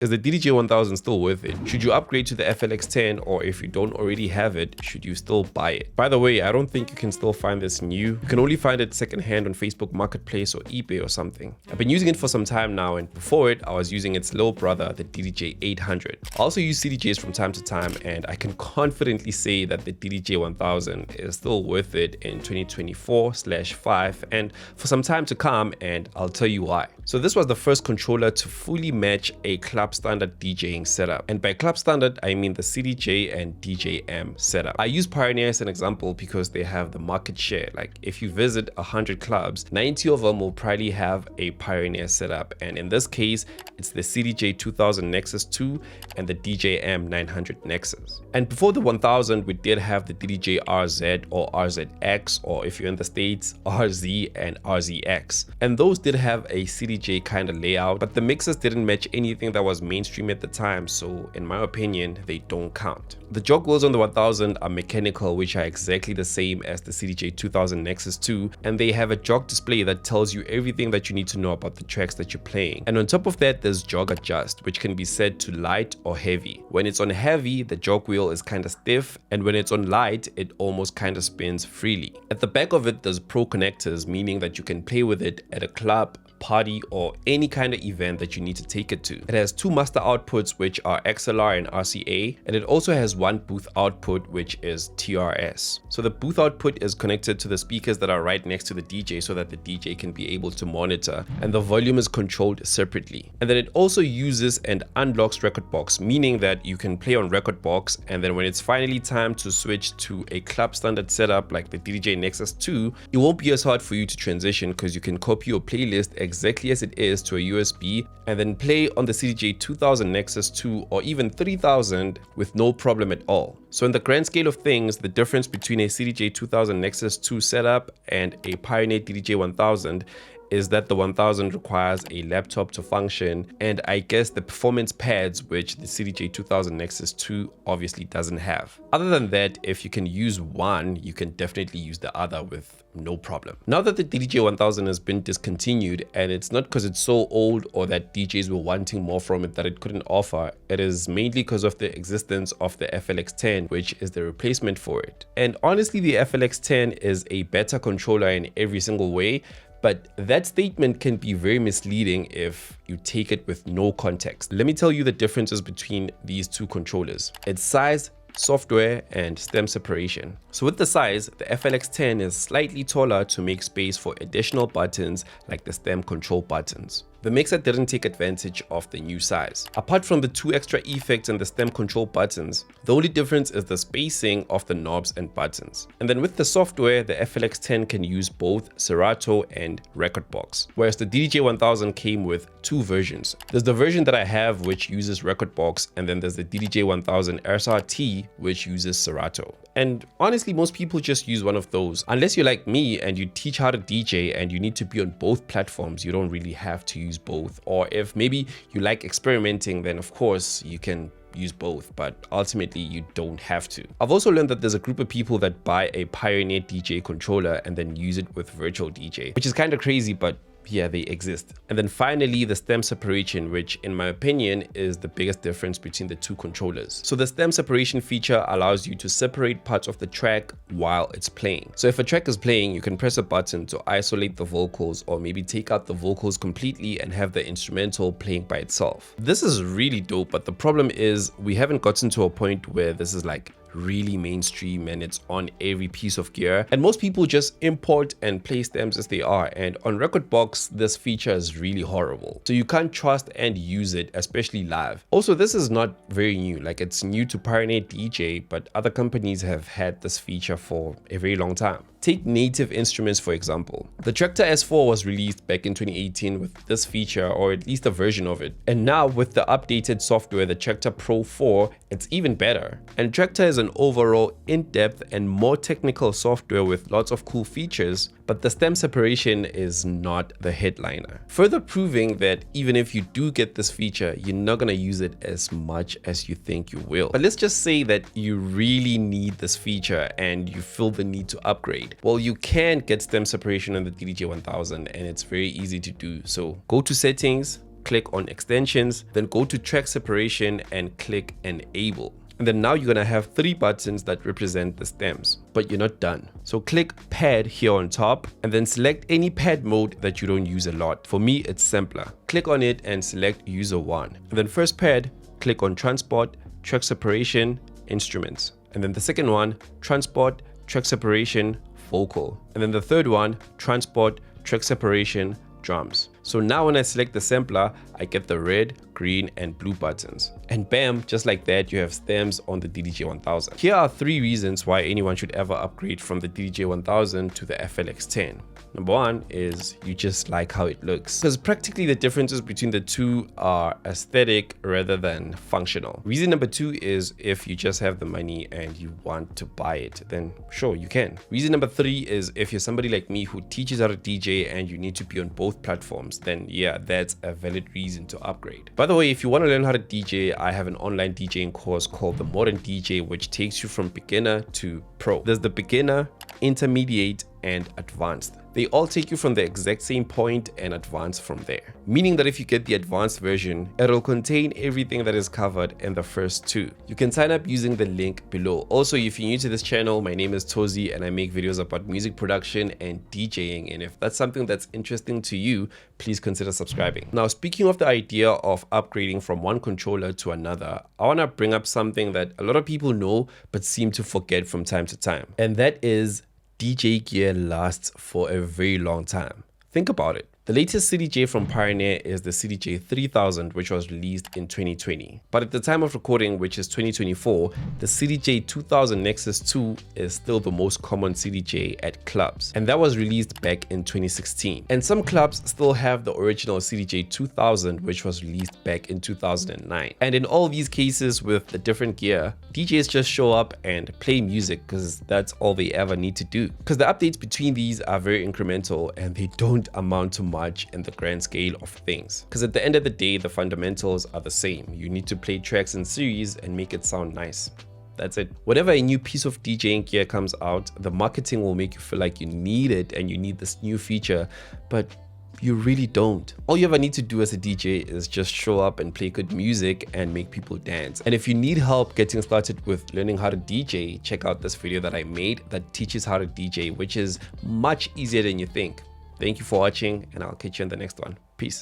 Is the DDJ 1000 still worth it? Should you upgrade to the FLX10, or if you don't already have it, should you still buy it? By the way, I don't think you can still find this new. You can only find it secondhand on Facebook Marketplace or eBay or something. I've been using it for some time now, and before it, I was using its little brother, the DDJ 800. I also use CDJs from time to time, and I can confidently say that the DDJ 1000 is still worth it in 2024/5 and for some time to come, and I'll tell you why. So this was the first controller to fully match a club standard DJing setup. And by club standard, I mean the CDJ and DJM setup. I use Pioneer as an example because they have the market share. Like if you visit 100 clubs, 90 of them will probably have a Pioneer setup. And in this case, it's the CDJ 2000 Nexus 2 and the DJM 900 Nexus. And before the 1000, we did have the DDJ RZ or RZX, or if you're in the States, RZ and RZX. And those did have a CDJ kind of layout, but the mixers didn't match anything that was mainstream at the time, so in my opinion, they don't count. The jog wheels on the 1000 are mechanical, which are exactly the same as the CDJ 2000 Nexus 2, and they have a jog display that tells you everything that you need to know about the tracks that you're playing. And on top of that, there's jog adjust, which can be set to light or heavy. When it's on heavy, the jog wheel is kind of stiff, and when it's on light, it almost kind of spins freely. At the back of it, there's pro connectors, meaning that you can play with it at a club, party, or any kind of event that you need to take it to. It has two master outputs, which are XLR and RCA, and it also has one booth output, which is TRS. So the booth output is connected to the speakers that are right next to the DJ so that the DJ can be able to monitor, and the volume is controlled separately. And then it also uses and unlocks Rekordbox, meaning that you can play on Rekordbox, and then when it's finally time to switch to a club standard setup like the DDJ Nexus 2, it won't be as hard for you to transition because you can copy your playlist exactly as it is to a USB and then play on the CDJ 2000 Nexus 2 or even 3000 with no problem at all. So in the grand scale of things, the difference between a CDJ 2000 Nexus 2 setup and a Pioneer DDJ 1000 is that the 1000 requires a laptop to function, and I guess the performance pads, which the CDJ 2000 Nexus 2 obviously doesn't have. Other than that, if you can use one, you can definitely use the other with no problem. Now that the DDJ 1000 has been discontinued, and it's not because it's so old or that DJs were wanting more from it that it couldn't offer, it is mainly because of the existence of the FLX10, which is the replacement for it. And honestly, the FLX10 is a better controller in every single way, but that statement can be very misleading if you take it with no context. Let me tell you the differences between these two controllers. Its size, software, and stem separation. So with the size, the FLX10 is slightly taller to make space for additional buttons like the stem control buttons. The mixer didn't take advantage of the new size. Apart from the two extra effects and the stem control buttons, the only difference is the spacing of the knobs and buttons. And then with the software, the FLX10 can use both Serato and Rekordbox, whereas the DDJ 1000 came with two versions. There's the version that I have, which uses Rekordbox, and then there's the DDJ 1000 SRT, which uses Serato. And honestly, most people just use one of those. Unless you're like me and you teach how to DJ and you need to be on both platforms, you don't really have to use both. Or if maybe you like experimenting, then of course you can use both, but ultimately you don't have to. I've also learned that there's a group of people that buy a Pioneer DJ controller and then use it with virtual DJ, which is kind of crazy, but yeah, they exist. And then finally, the stem separation, which in my opinion is the biggest difference between the two controllers. So the stem separation feature allows you to separate parts of the track while it's playing. So if a track is playing, you can press a button to isolate the vocals, or maybe take out the vocals completely and have the instrumental playing by itself. This is really dope, but the problem is we haven't gotten to a point where this is like really mainstream and it's on every piece of gear, and most people just import and play stems as they are, and on Rekordbox this feature is really horrible, so you can't trust and use it, especially live. Also, this is not very new, like it's new to Pioneer DJ, but other companies have had this feature for a very long time. Take native instruments for example. The Traktor S4 was released back in 2018 with this feature, or at least a version of it. And now with the updated software, the Traktor Pro 4, it's even better. And Traktor is an overall in-depth and more technical software with lots of cool features, but the stem separation is not the headliner. Further proving that even if you do get this feature, you're not gonna use it as much as you think you will. But let's just say that you really need this feature and you feel the need to upgrade. Well, you can get stem separation on the DDJ 1000 and it's very easy to do. So go to settings, click on extensions, then go to track separation and click enable. And then now you're gonna have 3 buttons that represent the stems, but you're not done. So click pad here on top and then select any pad mode that you don't use a lot. For me, it's simpler. Click on it and select user 1. And then first pad, click on transport, track separation, instruments. And then the second one, transport, track separation, vocal. And then the third one, transport, track separation, drums. So now when I select the sampler, I get the red, green, and blue buttons. And bam, just like that, you have stems on the DDJ 1000. Here are 3 reasons why anyone should ever upgrade from the DDJ 1000 to the FLX10. Number 1 is you just like how it looks, because practically the differences between the two are aesthetic rather than functional. Reason number 2 is if you just have the money and you want to buy it, then sure, you can. Reason number 3 is if you're somebody like me who teaches how to DJ and you need to be on both platforms, then yeah, that's a valid reason to upgrade. By the way, if you want to learn how to DJ, I have an online DJing course called The Modern DJ, which takes you from beginner to pro. There's the beginner, intermediate, and advanced. They all take you from the exact same point and advance from there. Meaning that if you get the advanced version, it'll contain everything that is covered in the first 2. You can sign up using the link below. Also, if you're new to this channel, my name is Tozi and I make videos about music production and DJing. And if that's something that's interesting to you, please consider subscribing. Now, speaking of the idea of upgrading from one controller to another, I want to bring up something that a lot of people know but seem to forget from time to time. And that is DJ gear lasts for a very long time. Think about it. The latest CDJ from Pioneer is the CDJ 3000, which was released in 2020. But at the time of recording, which is 2024, the CDJ 2000 Nexus 2 is still the most common CDJ at clubs. And that was released back in 2016. And some clubs still have the original CDJ 2000, which was released back in 2009. And in all these cases with the different gear, DJs just show up and play music because that's all they ever need to do. Because the updates between these are very incremental and they don't amount to much in the grand scale of things. Because at the end of the day, the fundamentals are the same. You need to play tracks in series and make it sound nice. That's it. Whenever a new piece of DJing gear comes out, the marketing will make you feel like you need it and you need this new feature, but you really don't. All you ever need to do as a DJ is just show up and play good music and make people dance. And if you need help getting started with learning how to DJ, check out this video that I made that teaches how to DJ, which is much easier than you think. Thank you for watching and I'll catch you in the next one. Peace.